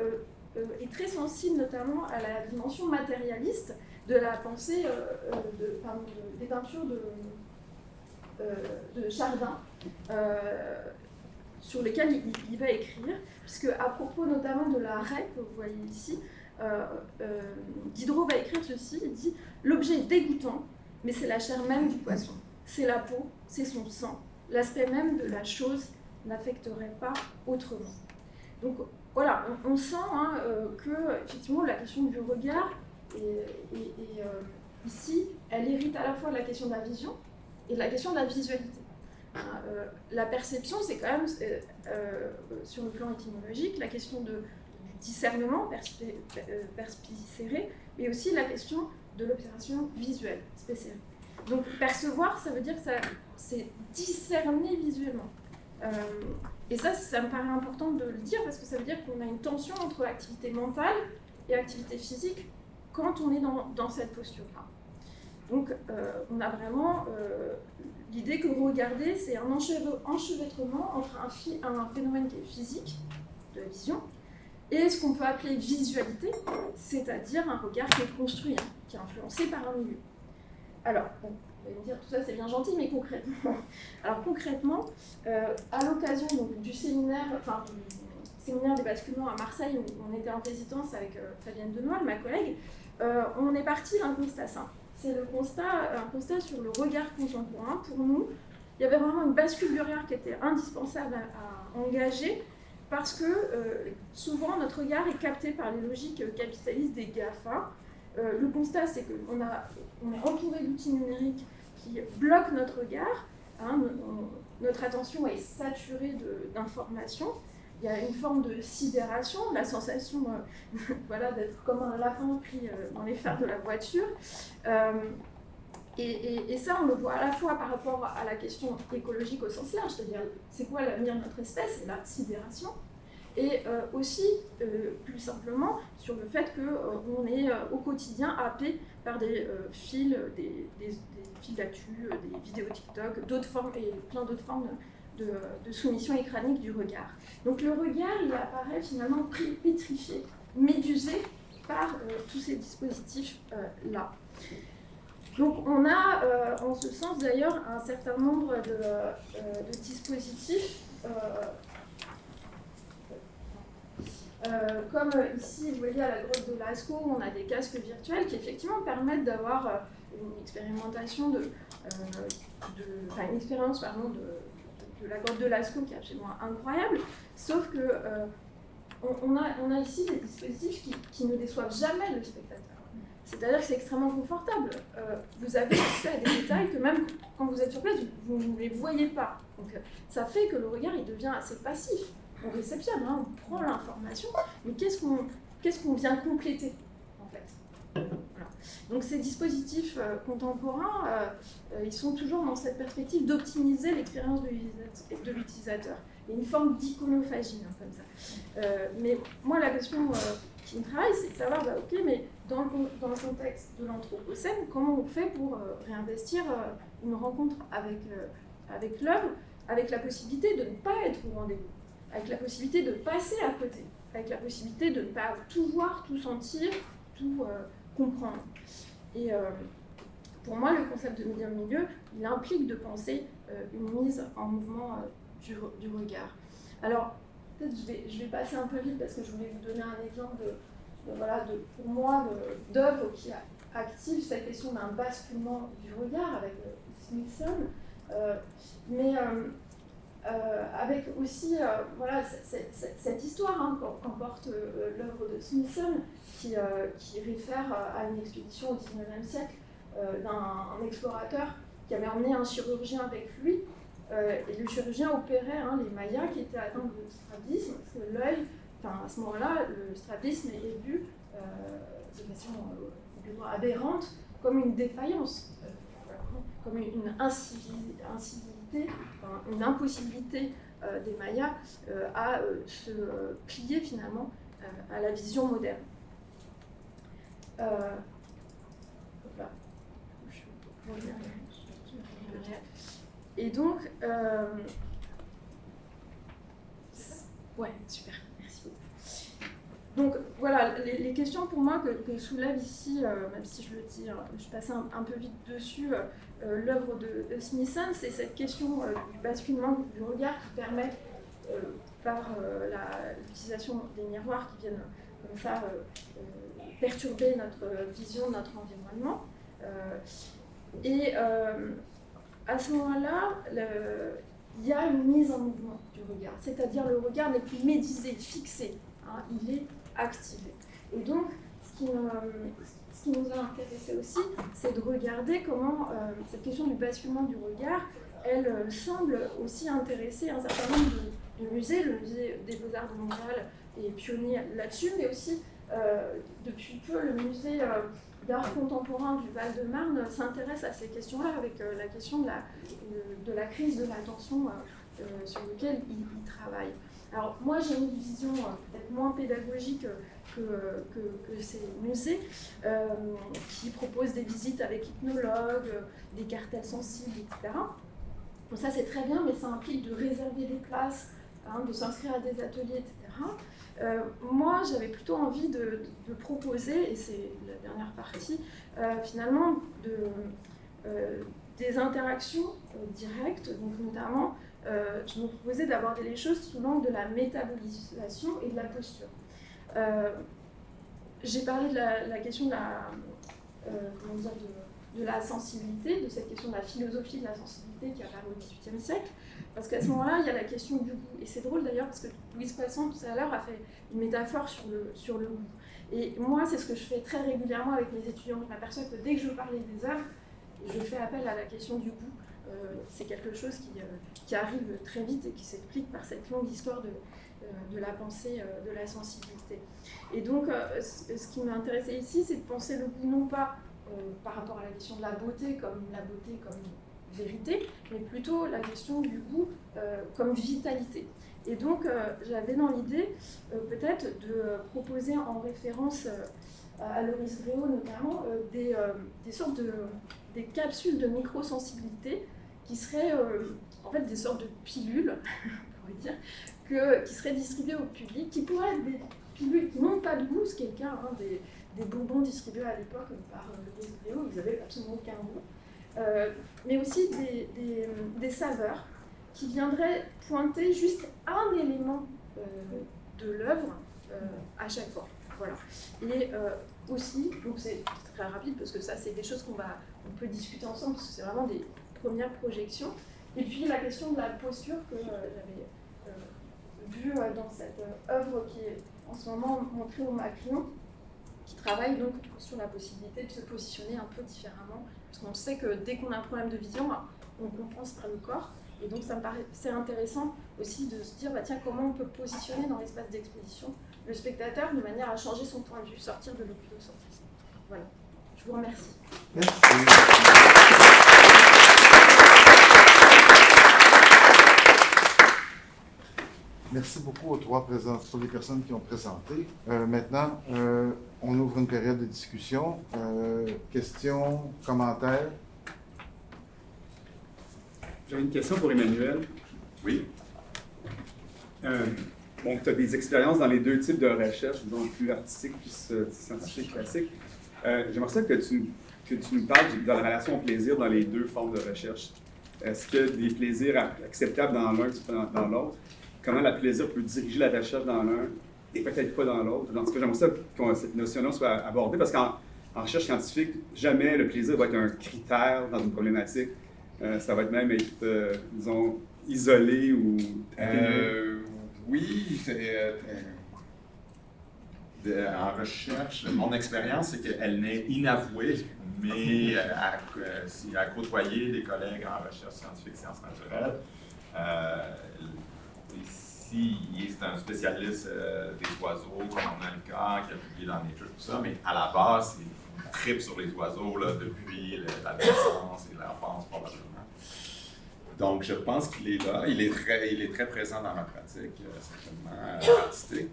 est très sensible notamment à la dimension matérialiste de la pensée des peintures de Chardin, sur lesquelles il va écrire, puisque à propos notamment de la raie que vous voyez ici, Diderot va écrire ceci, il dit « L'objet est dégoûtant, mais c'est la chair même du poisson, c'est la peau, c'est son sang, l'aspect même de la chose n'affecterait pas autrement. » Donc voilà, on sent que effectivement la question du regard ici, elle hérite à la fois de la question de la vision et de la question de la visualité. La perception, c'est quand même, sur le plan étymologique, la question du discernement perspicéré, mais aussi la question de l'observation visuelle, spéciale. Donc percevoir, ça veut dire que c'est discerner visuellement. Et ça me paraît important de le dire, parce que ça veut dire qu'on a une tension entre activité mentale et activité physique quand on est dans cette posture-là. Donc on a vraiment l'idée que regarder, c'est un enchevêtrement entre un phénomène qui est physique, de la vision, et ce qu'on peut appeler visualité, c'est-à-dire un regard qui est construit, qui est influencé par un milieu. Alors, Vous allez me dire, tout ça c'est bien gentil, mais concrètement. Alors concrètement, à l'occasion du séminaire, du séminaire des basculements à Marseille, où on était en résidence avec Fabienne Denoël, ma collègue, on est parti d'un constat simple. C'est un constat sur le regard contemporain. Pour nous, il y avait vraiment une bascule du regard qui était indispensable à engager, parce que souvent notre regard est capté par les logiques capitalistes des GAFA. Le constat, c'est qu'on est entouré d'outils numériques qui bloquent notre regard. Notre attention est saturée d'informations. Il y a une forme de sidération, la sensation d'être comme un lapin pris dans les phares de la voiture. Et ça, on le voit à la fois par rapport à la question écologique au sens large, c'est-à-dire c'est quoi l'avenir de notre espèce, c'est la sidération, et aussi, plus simplement, sur le fait qu'on est au quotidien happé par des fils d'actu, des vidéos TikTok, d'autres formes et plein d'autres formes de soumission écranique du regard. Donc le regard, il apparaît finalement pétrifié, médusé par tous ces dispositifs-là. Donc on a, en ce sens d'ailleurs, un certain nombre de dispositifs, comme ici, vous voyez, à la grotte de Lascaux, on a des casques virtuels qui effectivement permettent d'avoir une expérimentation une expérience de la grotte de Lascaux qui est absolument incroyable, sauf que on a ici des dispositifs qui ne déçoivent jamais le spectateur. C'est-à-dire que c'est extrêmement confortable. Vous avez accès à des détails que même quand vous êtes sur place, vous ne les voyez pas. Donc ça fait que le regard il devient assez passif. On réceptionne, on prend l'information, mais qu'est-ce qu'on vient compléter en fait? Voilà. Donc ces dispositifs contemporains, ils sont toujours dans cette perspective d'optimiser l'expérience de l'utilisateur. Il y a une forme d'iconophagie comme ça. Mais moi la question qui me travaille, c'est de savoir, ok, mais dans le contexte de l'anthropocène, comment on fait pour réinvestir une rencontre avec l'œuvre, avec la possibilité de ne pas être au rendez-vous, avec la possibilité de passer à côté, avec la possibilité de ne pas tout voir, tout sentir, tout comprendre. Et pour moi, le concept de médium milieu, il implique de penser une mise en mouvement du regard. Alors, peut-être je vais passer un peu vite parce que je voulais vous donner un exemple pour moi, d'œuvre qui active cette question d'un basculement du regard avec Smithson, mais avec aussi cette histoire qu'emporte l'œuvre de Smithson qui réfère à une expédition au XIXe siècle d'un explorateur qui avait emmené un chirurgien avec lui, et le chirurgien opérait les Mayas qui étaient atteints de strabisme, parce que l'œil, à ce moment-là, le strabisme est vu de façon complètement aberrante comme une défaillance, comme une incivilité, une impossibilité des Mayas à se plier finalement à la vision moderne. Et donc, ouais, super, merci beaucoup. Donc voilà, les questions pour moi que soulève ici, même si je le dis, je passe un peu vite dessus, l'œuvre de Smithson, c'est cette question du basculement du regard qui permet, par l'utilisation des miroirs qui viennent comme ça perturber notre vision de notre environnement. Et à ce moment-là, il y a une mise en mouvement du regard, c'est-à-dire le regard n'est plus médisé, fixé, il est activé. Et donc, ce qui nous a intéressé aussi, c'est de regarder comment cette question du basculement du regard, elle semble aussi intéresser un certain nombre de musées. Le musée des Beaux-Arts de Montréal est pionnier là-dessus, mais aussi, depuis peu, le musée d'art contemporain du Val-de-Marne s'intéresse à ces questions-là, avec la question de la crise de l'attention sur laquelle il travaille. Alors moi j'ai une vision peut-être moins pédagogique que ces musées qui proposent des visites avec hypnologues, des cartels sensibles, etc. Donc ça c'est très bien, mais ça implique de réserver des places, de s'inscrire à des ateliers, etc. Moi j'avais plutôt envie de proposer, et c'est la dernière partie, finalement des interactions directes, donc notamment, je me proposais d'aborder les choses sous l'angle de la métabolisation et de la posture. J'ai parlé de la question de la, de la sensibilité, de cette question de la philosophie de la sensibilité qui apparaît au XVIIIe siècle, parce qu'à ce moment-là, il y a la question du goût. Et c'est drôle d'ailleurs, parce que Louise Poisson, tout à l'heure, a fait une métaphore sur le goût. Et moi, c'est ce que je fais très régulièrement avec mes étudiants. Je m'aperçois que dès que je veux parler des œuvres, je fais appel à la question du goût. C'est quelque chose qui arrive très vite et qui s'explique par cette longue histoire de la pensée, de la sensibilité. Et donc, ce qui m'intéressait ici, c'est de penser le goût non pas par rapport à la question de la beauté comme vérité, mais plutôt la question du goût comme vitalité. Et donc, j'avais dans l'idée peut-être de proposer en référence à Loris Gréau notamment des sortes des capsules de microsensibilité qui seraient en fait des sortes de pilules, on pourrait dire, qui seraient distribuées au public, qui pourraient être des pilules qui n'ont pas de goût, ce qui est le cas des bonbons distribués à l'époque par Loris Gréau, ils n'avaient absolument aucun goût, mais aussi des saveurs qui viendraient pointer juste un élément de l'œuvre à chaque fois. Voilà. Et aussi, donc c'est très rapide parce que ça c'est des choses on peut discuter ensemble parce que c'est vraiment des premières projections. Et puis la question de la posture que j'avais vue dans cette œuvre qui est en ce moment montrée au Macron, qui travaille donc sur la possibilité de se positionner un peu différemment, parce qu'on sait que dès qu'on a un problème de vision, on compense par le corps. Et donc ça me paraissait intéressant aussi de se dire, tiens, comment on peut positionner dans l'espace d'exposition le spectateur de manière à changer son point de vue, sortir de l'occulocentrisme. Voilà. Je vous remercie. Merci. Merci beaucoup aux pour les personnes qui ont présenté. Maintenant, on ouvre une période de discussion. Questions, commentaires? J'avais une question pour Emmanuel. Oui. Bon, tu as des expériences dans les deux types de recherche, disons plus artistique, plus scientifique, classique. J'aimerais ça que tu nous parles de la relation au plaisir dans les deux formes de recherche. Est-ce qu'il y a des plaisirs acceptables dans l'un et dans l'autre? Comment le plaisir peut diriger la recherche dans l'un et peut-être pas dans l'autre? Dans ce cas, j'aimerais ça que cette notion-là soit abordée parce qu'en recherche scientifique, jamais le plaisir va être un critère dans une problématique. Ça va être même être, disons, isolé ou... Oui, en recherche, mon expérience, c'est qu'elle n'est inavouée, mais à côtoyer des collègues en recherche scientifique, sciences naturelles, ici, c'est un spécialiste des oiseaux, comme on a le cas, qui a publié dans Nature, tout ça, mais à la base, il tripe sur les oiseaux là, depuis l'adolescence et l'enfance, probablement. Donc, je pense qu'il est là. Il est très présent dans ma pratique, certainement artistique.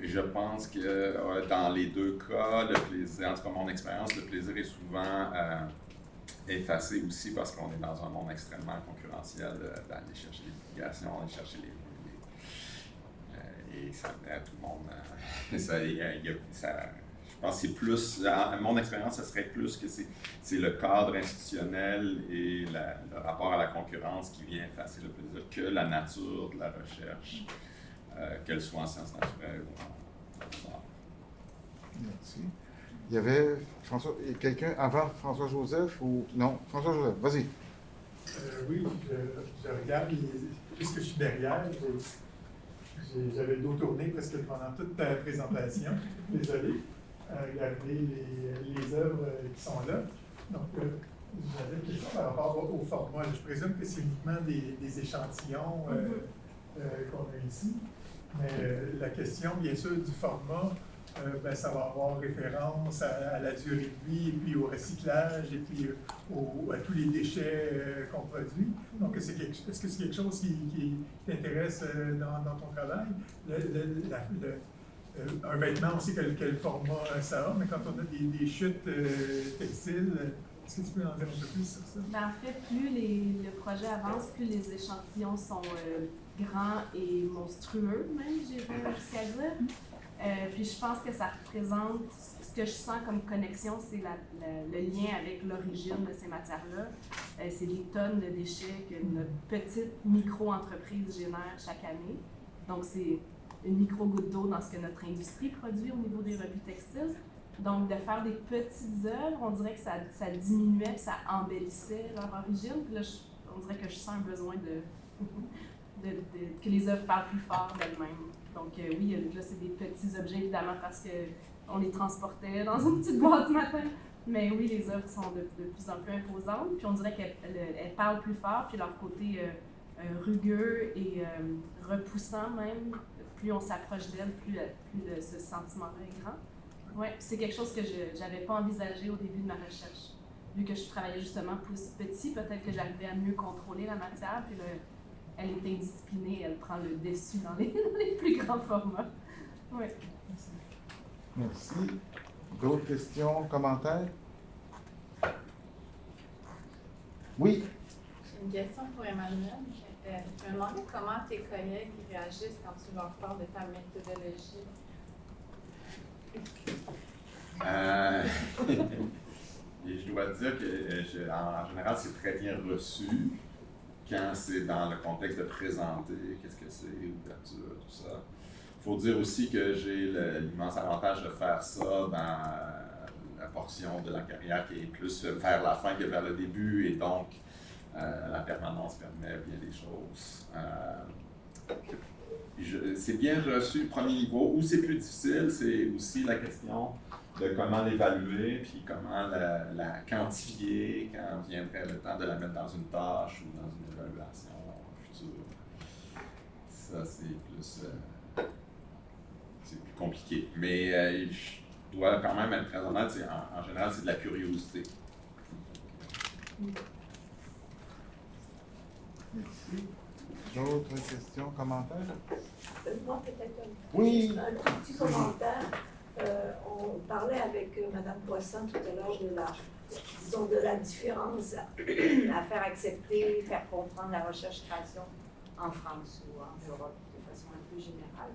Je pense que dans les deux cas, le plaisir, en tout cas mon expérience, le plaisir est souvent effacé aussi parce qu'on est dans un monde extrêmement concurrentiel d'aller chercher les publications, d'aller chercher et ça met à tout le monde. Je pense que c'est plus, mon expérience, ça serait plus que c'est le cadre institutionnel et le rapport à la concurrence qui vient effacer le plaisir que la nature de la recherche, qu'elle soit en sciences naturelles ou en art. Merci. Il y avait quelqu'un avant François-Joseph ou non? François-Joseph, vas-y. Oui, je regarde, puisque je suis derrière, j'avais le dos tourné presque pendant toute ta présentation. Désolé. Regarder les œuvres qui sont là. Donc, j'avais une question par rapport au format. Je présume que c'est uniquement des échantillons qu'on a ici. Mais la question, bien sûr, du format, ça va avoir référence à la durée de vie, et puis au recyclage, et puis à tous les déchets qu'on produit. Donc, est-ce que c'est quelque chose qui t'intéresse dans ton travail? Un vêtement, on sait quel format ça a, mais quand on a des chutes textiles, est-ce que tu peux en dire un peu plus sur ça? En fait, plus le projet avance, plus les échantillons sont grands et monstrueux, même, j'irais jusqu'à dire. Puis je pense que ça représente ce que je sens comme connexion, c'est le lien avec l'origine de ces matières-là. C'est des tonnes de déchets que notre petite micro-entreprise génère chaque année. Donc, c'est une micro-goutte d'eau dans ce que notre industrie produit au niveau des rebuts textiles. Donc, de faire des petites œuvres, on dirait que ça diminuait, ça embellissait leur origine. Puis là, on dirait que je sens un besoin que les œuvres parlent plus fort d'elles-mêmes. Donc, oui, là, c'est des petits objets, évidemment, parce qu'on les transportait dans une petite boîte ce matin. Mais oui, les œuvres sont de plus en plus imposantes. Puis on dirait qu'elles parlent plus fort, puis leur côté rugueux et repoussant même, plus on s'approche d'elles, plus ce sentiment-là est grand. Oui, c'est quelque chose que je n'avais pas envisagé au début de ma recherche. Vu que je travaillais justement plus petit, peut-être que j'arrivais à mieux contrôler la matière, puis elle est indisciplinée, elle prend le dessus dans les plus grands formats. Oui. Merci. D'autres questions, commentaires? Oui. J'ai une question pour Emmanuel. Je me demandais comment tes collègues réagissent quand tu leur parles de ta méthodologie. Et je dois dire que, en général, c'est très bien reçu quand c'est dans le contexte de présenter qu'est-ce que c'est, l'ouverture, tout ça. Il faut dire aussi que j'ai l'immense avantage de faire ça dans la portion de la carrière qui est plus vers la fin que vers le début, et donc la permanence permet bien des choses. C'est bien reçu le premier niveau. Où c'est plus difficile, c'est aussi la question de comment l'évaluer, puis comment la quantifier quand viendrait le temps de la mettre dans une tâche ou dans une évaluation future. Ça, c'est plus compliqué. Mais je dois quand même être très honnête, en général, c'est de la curiosité. Merci. D'autres questions, commentaires? Moi, peut-être Oui. un tout petit commentaire. On parlait avec Mme Poisson tout à l'heure de la différence à faire accepter, faire comprendre la recherche-création en France ou en Europe de façon un peu générale.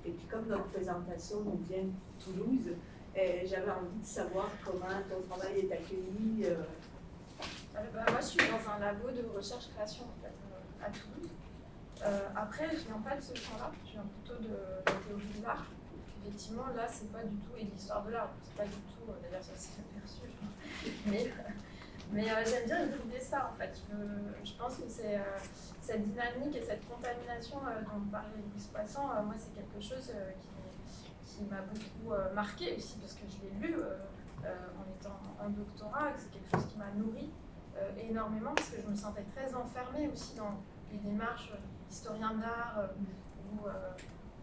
Et puis comme notre présentation nous vient de Toulouse, j'avais envie de savoir comment ton travail est accueilli. Moi, je suis dans un labo de recherche-création en fait, à Toulouse. Après, je viens pas de ce champ-là, je viens plutôt de la théorie de l'art. Effectivement, là, c'est pas du tout, et de l'histoire de l'art, c'est pas du tout, d'ailleurs, ça s'est perçu. Mais j'aime bien écouter ça, en fait. Je pense que c'est cette dynamique et cette contamination dont parlait Louise Poisson, moi, c'est quelque chose qui m'a beaucoup marqué aussi, parce que je l'ai lu en étant en doctorat, et que c'est quelque chose qui m'a nourri énormément, parce que je me sentais très enfermée aussi dans les démarches d'historien d'art, ou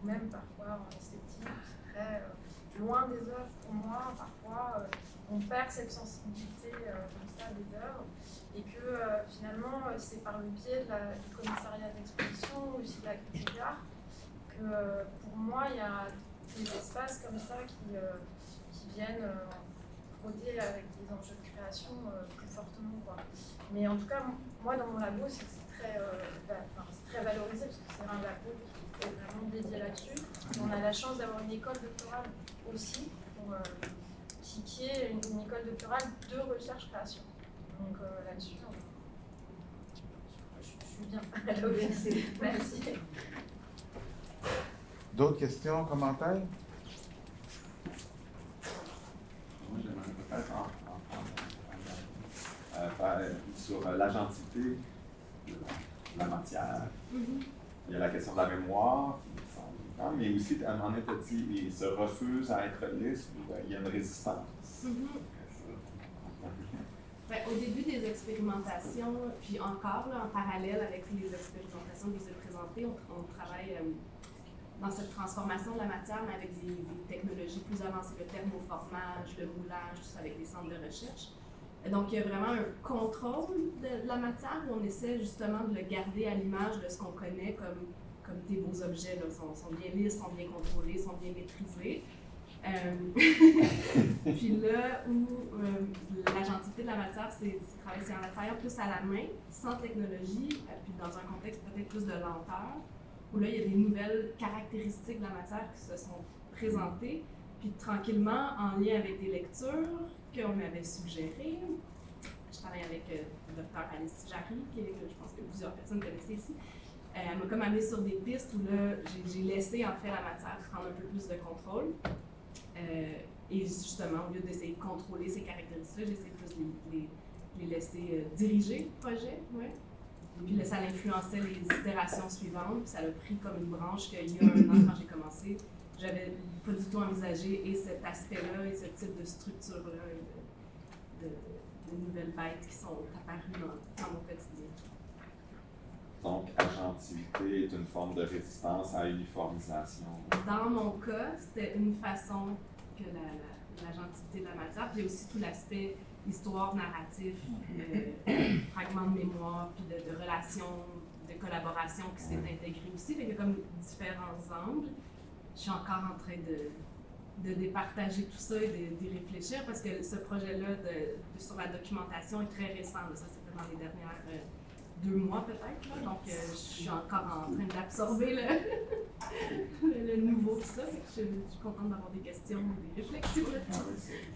même parfois en esthétique, très loin des œuvres pour moi. Parfois, on perd cette sensibilité comme ça des œuvres, et que finalement, c'est par le biais du commissariat d'exposition, aussi de la critique d'art, que pour moi, il y a des espaces comme ça qui viennent frauder avec des enjeux de création plus fortement, quoi. Mais en tout cas, moi, dans mon labo, c'est très valorisé, parce que c'est un labo qui est vraiment dédié là-dessus. On a la chance d'avoir une école doctorale aussi, qui est une école doctorale de recherche-création. Donc là-dessus, je suis bien. Merci. D'autres questions, commentaires? Moi, j'aimerais peut-être sur l'agentivité de la matière. Il y a la question de la mémoire, qui me semble, mais aussi, à un moment donné, tu as dit, il se refuse à être lisse, ou il y a une résistance. Au début des expérimentations, puis encore là, en parallèle avec les expérimentations que je vous ai présentées, on travaille dans cette transformation de la matière, mais avec des technologies plus avancées, le thermoformage, le moulage, tout ça avec des centres de recherche. Donc, il y a vraiment un contrôle de la matière où on essaie justement de le garder à l'image de ce qu'on connaît comme des beaux objets. Là. Sont bien lisses, sont bien contrôlés, sont bien maîtrisés. Puis là où l'agentivité de la matière, c'est en travaillant plus à la main, sans technologie, puis dans un contexte peut-être plus de lenteur, où là, il y a des nouvelles caractéristiques de la matière qui se sont présentées, Puis tranquillement, en lien avec des lectures qu'on m'avait suggérées, je travaille avec le docteur Alice Jarry, que je pense que plusieurs personnes connaissent ici. Elle m'a comme amenée sur des pistes où là, j'ai laissé en fait la matière prendre un peu plus de contrôle. Et justement, au lieu d'essayer de contrôler ces caractéristiques-là, j'essaie plus de les laisser diriger le projet. Ouais. Puis là, ça influençait les itérations suivantes. Puis ça a pris comme une branche qu'il y a un an quand j'ai commencé. J'avais pas du tout envisagé et cet aspect-là et ce type de structure-là de nouvelles bêtes qui sont apparues dans mon quotidien. Donc, agentivité est une forme de résistance à uniformisation. Dans mon cas, c'était une façon que l'agentivité de la matière, puis aussi tout l'aspect histoire, narratif, fragments de mémoire, puis de relations, de collaboration qui s'est intégré aussi. Il y a comme différents angles. Je suis encore en train de départager tout ça et d'y réfléchir parce que ce projet-là sur la documentation est très récent. Là. Ça s'est fait dans les dernières 2 mois peut-être. Là. Donc, je suis encore en train d'absorber le nouveau de ça. Je suis contente d'avoir des questions ou des réflexions là-dessus.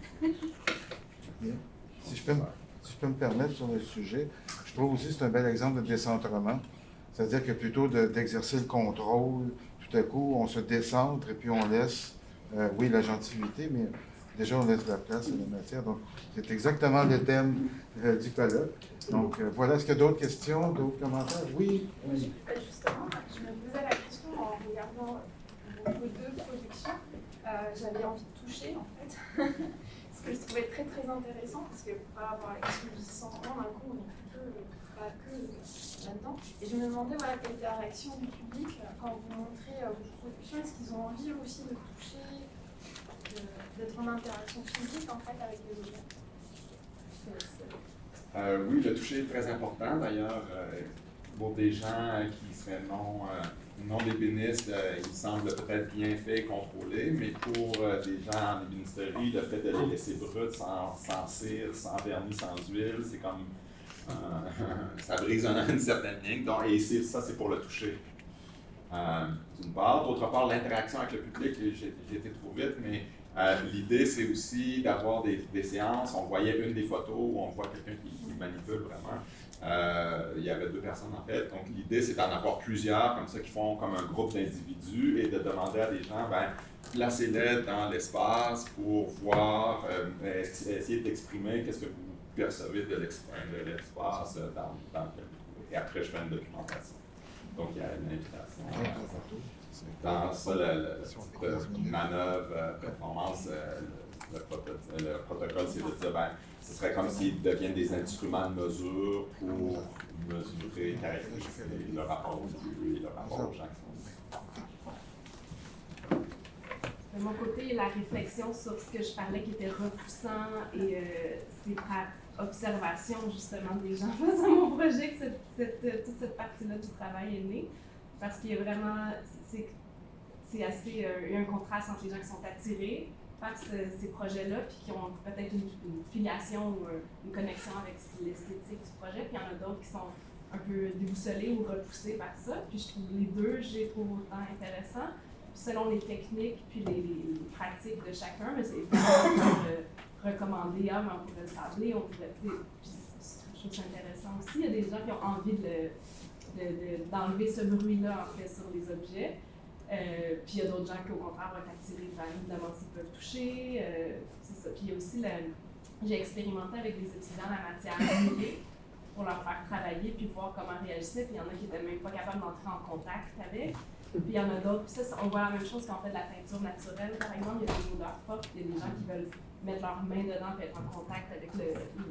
Si je peux me permettre sur le sujet, je trouve aussi que c'est un bel exemple de décentrement. C'est-à-dire que plutôt d'exercer le contrôle, tout à coup, on se décentre et puis on laisse, oui, l'agentivité, mais déjà on laisse la place à la matière. Donc, c'est exactement le thème du colloque. Donc, voilà. Est-ce qu'il y a d'autres questions, d'autres commentaires? Oui. Justement, je me posais la question en regardant vos 2 productions. J'avais envie de toucher, en fait. Ce que je trouvais très très intéressant, parce que par rapport à l'exposition, d'un coup, on est pas que là-dedans. Et je me demandais quelle était la réaction du public quand vous montrez vos productions. Est-ce qu'ils ont envie aussi de toucher, d'être en interaction physique en fait avec les objets? Oui, le toucher est très important. D'ailleurs, pour des gens qui seraient non ébénistes, il semble peut-être bien fait et contrôlé, mais pour des gens en ébénisterie, le fait de les laisser bruts, sans cire, sans vernis, sans huile, c'est comme ça brise une certaine ligne. Donc, et ça, c'est pour le toucher. D'une part. D'autre part, l'interaction avec le public, j'ai été trop vite, mais l'idée, c'est aussi d'avoir des séances. On voyait une des photos où on voit quelqu'un qui manipule vraiment. Il y avait 2 personnes en fait. Donc l'idée, c'est d'en avoir plusieurs comme ça qui font comme un groupe d'individus et de demander à des gens, placez-les dans l'espace pour voir, essayer d'exprimer qu'est-ce que vous percevez de l'espace et après je fais une documentation. Donc il y a une invitation. Dans ça, la manœuvre, performance, le protocole, c'est de dire, ce serait comme s'ils deviennent des instruments de mesure pour mesurer, caractériser le rapport au lieu et le rapport aux gens qui sont là. De mon côté, la réflexion sur ce que je parlais qui était repoussant et c'est par observation justement des gens face à mon projet que toute cette partie-là du travail est née. Parce qu'il y a vraiment, c'est assez, il y a un contraste entre les gens qui sont attirés par ces projets-là, puis qui ont peut-être une filiation ou une connexion avec l'esthétique du projet, puis il y en a d'autres qui sont un peu déboussolés ou repoussés par ça. Puis je trouve les deux, je les trouve autant intéressants. Puis selon les techniques, puis les pratiques de chacun, mais c'est évidemment recommandé, on pourrait le sabler, on pourrait. Puis je trouve ça intéressant aussi. Il y a des gens qui ont envie d'enlever ce bruit-là en fait sur les objets. Puis il y a d'autres gens qui au contraire vont être attirés vers évidemment s'ils peuvent toucher. C'est ça. Puis il y a aussi j'ai expérimenté avec des étudiants la matière annulée pour leur faire travailler puis voir comment réagissaient. Puis il y en a qui n'étaient même pas capables d'entrer en contact avec. Puis il y en a d'autres. Puis ça, on voit la même chose quand on fait de la peinture naturelle, par exemple. Il y a des odeurs fortes. Il y a des gens qui veulent mettre leurs mains dedans et être en contact avec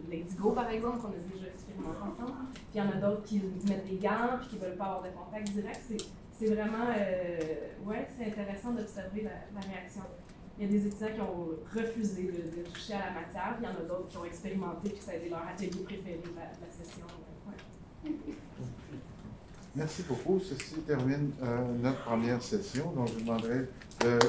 l'indigo, par exemple, qu'on a déjà expérimenté ensemble. Puis il y en a d'autres qui mettent des gants puis qui ne veulent pas avoir de contact direct. C'est vraiment, c'est intéressant d'observer la réaction. Il y a des étudiants qui ont refusé de toucher à la matière, puis il y en a d'autres qui ont expérimenté, puis ça a été leur atelier préféré de la session. Ouais. Merci beaucoup. Ceci termine notre première session. Donc, je vous demanderai de